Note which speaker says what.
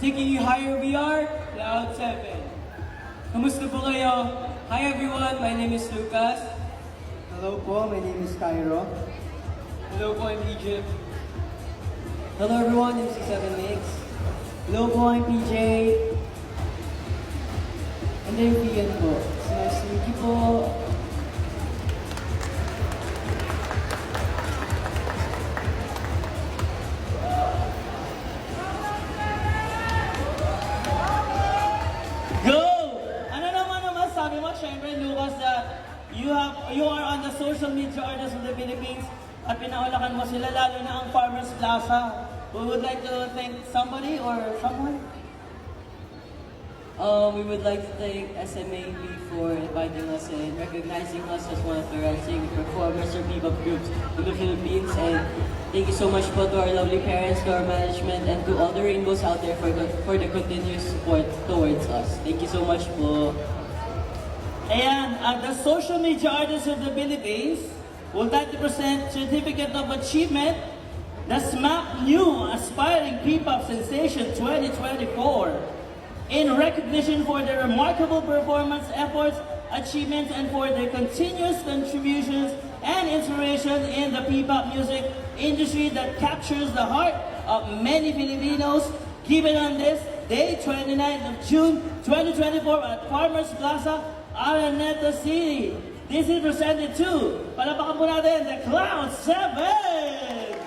Speaker 1: Taking you higher we are, Cloud 7. Kamusta po kayo? Hi everyone, my name is Lucas.
Speaker 2: Hello po, my name is Cairo.
Speaker 1: Hello po, I'm Egypt.
Speaker 2: Hello everyone, I'm C7 Mix. Hello po, I'm PJ. And I'm Vegan po. So nice to meet you po.
Speaker 1: Go! Ano naman sabi mo, syempre, Lucas, that you are on the social media artists of the Philippines at pinaulakan mo sila, lalo na ang Farmers Plaza. We would like to thank somebody or someone?
Speaker 2: We would like to thank SMAB for inviting us and recognizing us as one of the rising performers or bebop groups in the Philippines. And thank you so much po to our lovely parents, to our management, and to all the rainbows out there for the continuous support towards us. Thank you so much po.
Speaker 1: Ayan, at the Social Media Artists of the Philippines would like to present Certificate of Achievement, the SMAP New Aspiring P-Pop Sensation 2024. In recognition for their remarkable performance, efforts, achievements, and for their continuous contributions and inspiration in the P-pop music industry that captures the heart of many Filipinos, given on this day, 29th of June 2024 at Farmers Plaza, Araneta City. This is presented to, palapakan po natin, the Cloud 7!